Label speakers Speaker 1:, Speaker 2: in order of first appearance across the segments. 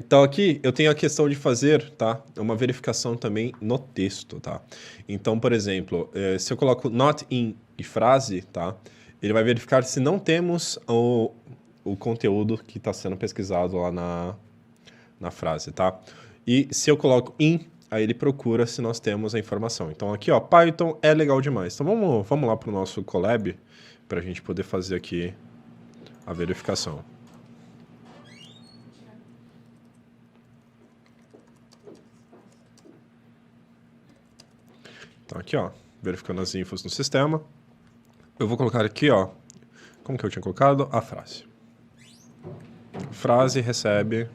Speaker 1: Então aqui eu tenho a questão de fazer, tá? Uma verificação também no texto, tá? Então, por exemplo, se eu coloco not in e frase, tá? Ele vai verificar se não temos o conteúdo que está sendo pesquisado lá na frase, tá? E se eu coloco in, aí ele procura se nós temos a informação. Então aqui, ó, Python é legal demais. Então vamos lá para o nosso Colab para a gente poder fazer aqui a verificação. Então aqui, ó, verificando as infos no sistema. Eu vou colocar aqui, ó, como que eu tinha colocado? A frase. Frase recebe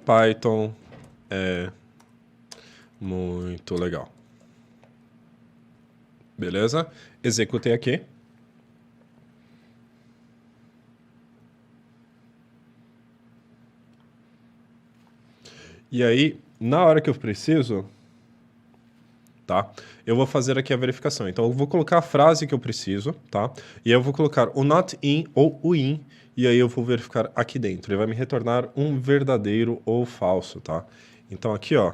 Speaker 1: Python é muito legal. Beleza? Executei aqui. E aí, na hora que eu preciso, tá? Eu vou fazer aqui a verificação. Então, eu vou colocar a frase que eu preciso, tá? E aí eu vou colocar o not in ou o in, e aí eu vou verificar aqui dentro. Ele vai me retornar um verdadeiro ou falso, tá? Então, aqui, ó,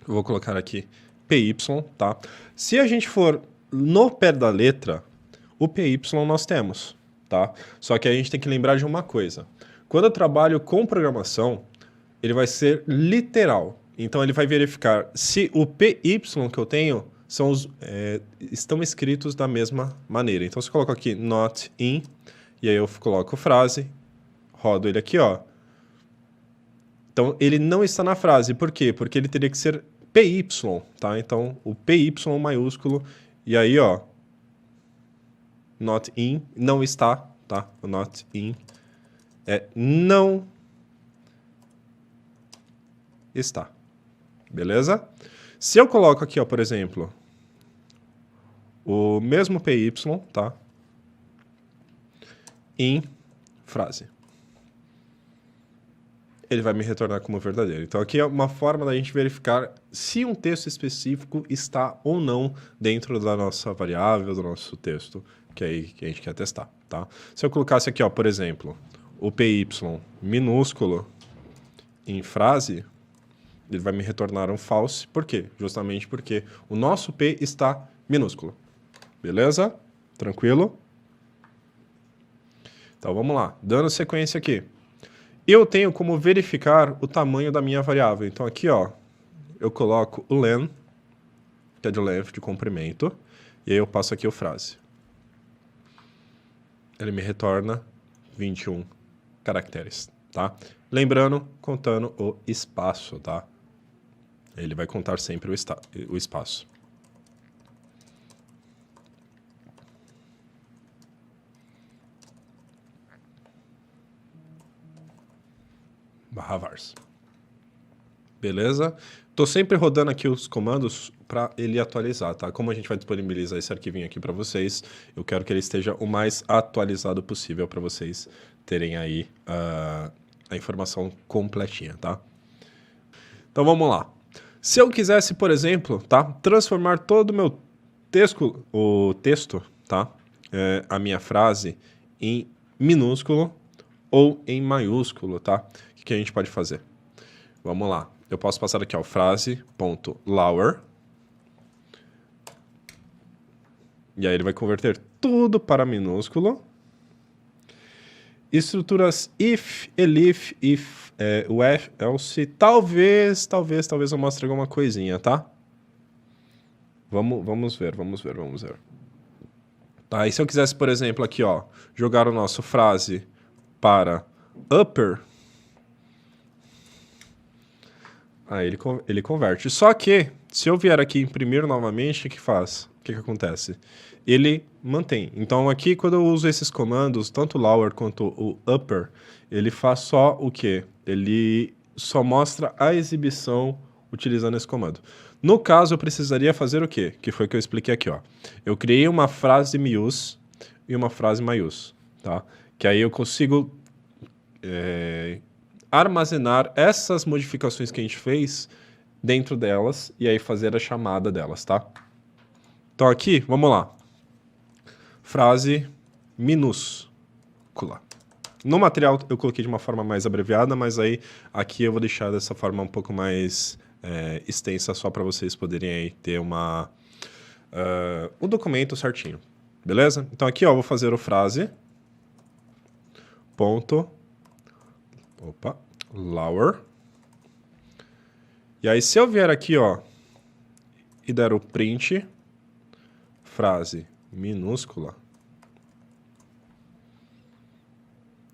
Speaker 1: eu vou colocar aqui PY, tá? Se a gente for no pé da letra, o PY nós temos, tá? Só que a gente tem que lembrar de uma coisa. Quando eu trabalho com programação, ele vai ser literal. Então, ele vai verificar se o PY que eu tenho estão escritos da mesma maneira. Então, se eu coloco aqui not in, e aí eu coloco frase, rodo ele aqui, ó. Então, ele não está na frase. Por quê? Porque ele teria que ser PY, tá? Então, o PY maiúsculo, e aí, ó, not in, não está, tá? O not in não está. Beleza? Se eu coloco aqui, ó, por exemplo, o mesmo PY, tá? Em frase. Ele vai me retornar como verdadeiro. Então, aqui é uma forma da gente verificar se um texto específico está ou não dentro da nossa variável, do nosso texto, que a gente quer testar, tá? Se eu colocasse aqui, ó, por exemplo, o PY minúsculo em frase, ele vai me retornar um false. Por quê? Justamente porque o nosso P está minúsculo. Beleza? Tranquilo? Então, vamos lá. Dando sequência aqui. Eu tenho como verificar o tamanho da minha variável. Então, aqui, ó, eu coloco o len, que é de length, de comprimento, e aí eu passo aqui o frase. Ele me retorna 21 caracteres, tá? Lembrando, contando o espaço, tá? Ele vai contar sempre o espaço. /vars. Beleza? Tô sempre rodando aqui os comandos para ele atualizar, tá? Como a gente vai disponibilizar esse arquivinho aqui para vocês, eu quero que ele esteja o mais atualizado possível para vocês terem aí a informação completinha, tá? Então vamos lá. Se eu quisesse, por exemplo, tá, transformar todo o meu texto, tá, a minha frase, em minúsculo ou em maiúsculo, tá? O que a gente pode fazer? Vamos lá. Eu posso passar aqui, ó, frase.lower. E aí ele vai converter tudo para minúsculo. Estruturas if, elif, if, o else, talvez eu mostre alguma coisinha, tá? Vamos ver. Tá, e se eu quisesse, por exemplo, aqui, ó, jogar o nosso frase para upper, aí ele converte. Só que, se eu vier aqui imprimir novamente, o que faz? O que acontece? Ele mantém. Então, aqui, quando eu uso esses comandos, tanto o lower quanto o upper, ele faz só o quê? Ele só mostra a exibição utilizando esse comando. No caso, eu precisaria fazer o quê? Que foi o que eu expliquei aqui, ó. Eu criei uma frase mius e uma frase maius, tá? Que aí eu consigo armazenar essas modificações que a gente fez dentro delas e aí fazer a chamada delas, tá? Então aqui, vamos lá. Frase minúscula. No material eu coloquei de uma forma mais abreviada, mas aí aqui eu vou deixar dessa forma um pouco mais extensa, só para vocês poderem aí ter um documento certinho, beleza? Então aqui, ó, eu vou fazer o frase, ponto, lower. E aí se eu vier aqui, ó, e der o print, frase minúscula,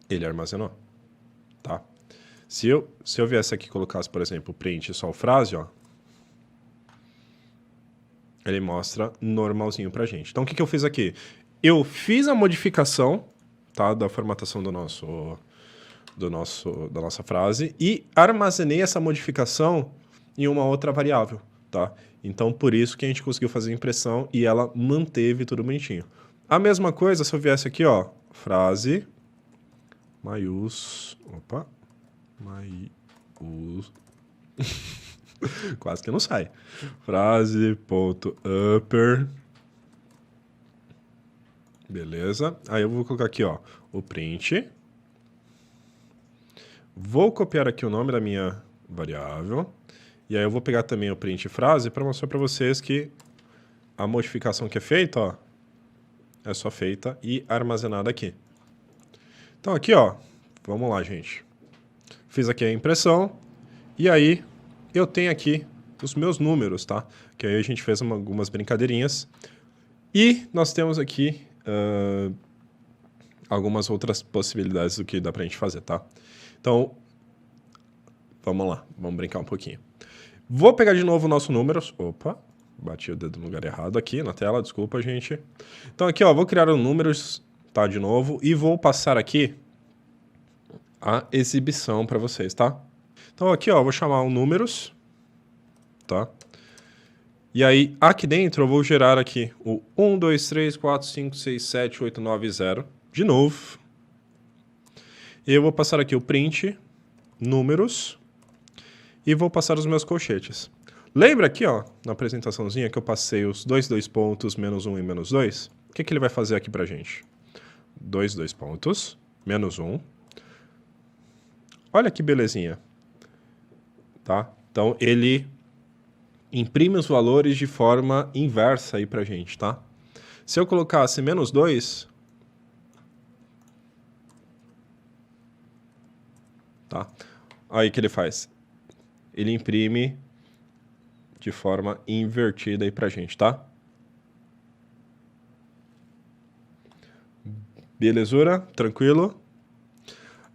Speaker 1: ele armazenou, tá? Se eu viesse aqui e colocasse, por exemplo, print só o frase, ó, ele mostra normalzinho pra gente. Então, o que eu fiz aqui? Eu fiz a modificação, tá, da formatação da nossa frase e armazenei essa modificação em uma outra variável, tá? Então, por isso que a gente conseguiu fazer a impressão e ela manteve tudo bonitinho. A mesma coisa se eu viesse aqui, ó, frase quase que não sai. Frase.upper. Beleza. Aí eu vou colocar aqui, ó, o print. Vou copiar aqui o nome da minha variável. E aí eu vou pegar também o print frase para mostrar para vocês que a modificação que é feita, ó, é só feita e armazenada aqui. Então aqui, ó, vamos lá, gente. Fiz aqui a impressão e aí eu tenho aqui os meus números, tá? Que aí a gente fez algumas brincadeirinhas. E nós temos aqui algumas outras possibilidades do que dá pra gente fazer, tá? Então, vamos lá, vamos brincar um pouquinho. Vou pegar de novo o nosso números. Opa, bati o dedo no lugar errado aqui na tela, desculpa, gente. Então aqui, ó, vou criar o números, tá, de novo, e vou passar aqui a exibição para vocês, tá? Então aqui, ó, vou chamar o números, tá? E aí, aqui dentro, eu vou gerar aqui o 1, 2, 3, 4, 5, 6, 7, 8, 9, 0, de novo. E eu vou passar aqui o print, números, e vou passar os meus colchetes. Lembra aqui, ó, na apresentaçãozinha que eu passei os dois pontos, menos 1 e menos 2? O que ele vai fazer aqui pra gente? Dois pontos, menos 1. Olha que belezinha. Tá? Então, ele imprime os valores de forma inversa aí pra gente, tá? Se eu colocasse menos 2, tá? Aí o que ele faz? Ele imprime de forma invertida aí pra gente, tá? Belezura? Tranquilo?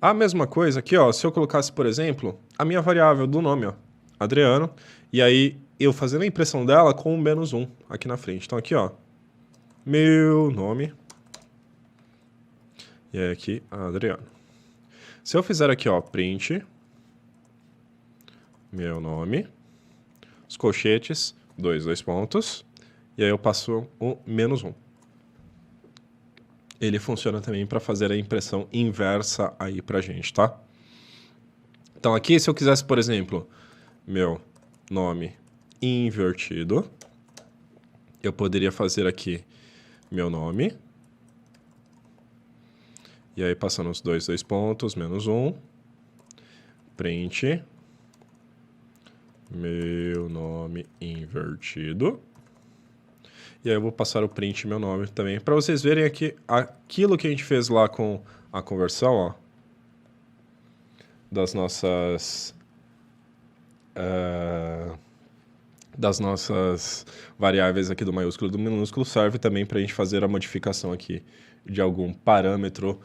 Speaker 1: A mesma coisa aqui, ó, se eu colocasse, por exemplo, a minha variável do nome, ó, Adriano, e aí eu fazendo a impressão dela com um menos 1 aqui na frente. Então aqui, ó, meu nome, e aí aqui, Adriano. Se eu fizer aqui, ó, print, meu nome, os colchetes, dois pontos, e aí eu passo o menos 1. Ele funciona também para fazer a impressão inversa aí pra gente, tá? Então aqui, se eu quisesse, por exemplo, meu nome invertido, eu poderia fazer aqui meu nome, e aí passando os dois pontos, menos 1, print, meu nome invertido. E aí eu vou passar o print meu nome também, para vocês verem aqui aquilo que a gente fez lá com a conversão, ó, das nossas variáveis aqui do maiúsculo e do minúsculo, serve também para a gente fazer a modificação aqui de algum parâmetro.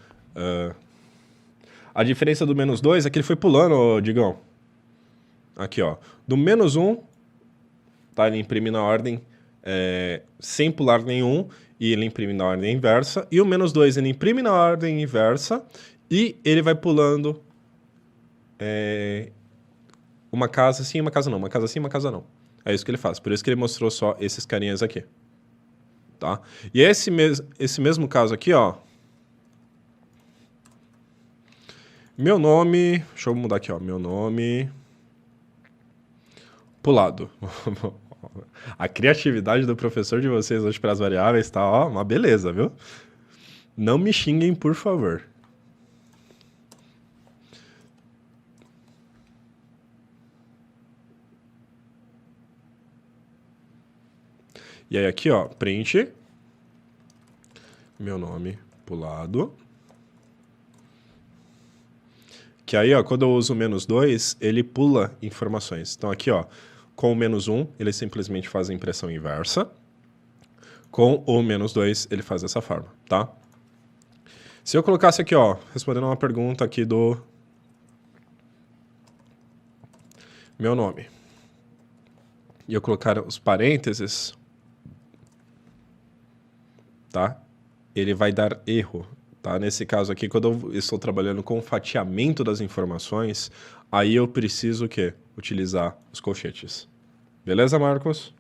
Speaker 1: A diferença do menos 2 é que ele foi pulando, Digão. Aqui, ó. Do menos 1, tá? Ele imprime na ordem sem pular nenhum, e ele imprime na ordem inversa. E o menos 2 ele imprime na ordem inversa e ele vai pulando uma casa sim, uma casa não. Uma casa sim, uma casa não. É isso que ele faz. Por isso que ele mostrou só esses carinhas aqui. Tá? E esse mesmo caso aqui, ó. Meu nome... Deixa eu mudar aqui, ó. Meu nome... Pulado. A criatividade do professor de vocês hoje para as variáveis tá, ó, uma beleza, viu? Não me xinguem, por favor. E aí aqui, ó, print meu nome pro lado. Que aí, ó, quando eu uso o -2, ele pula informações. Então aqui, ó, com o -1, ele simplesmente faz a impressão inversa. Com o -2, ele faz dessa forma, tá? Se eu colocasse aqui, ó, respondendo uma pergunta aqui do meu nome, e eu colocar os parênteses, tá? Ele vai dar erro, tá? Nesse caso aqui, quando eu estou trabalhando com o fatiamento das informações, aí eu preciso o quê? Utilizar os colchetes. Beleza, Marcos?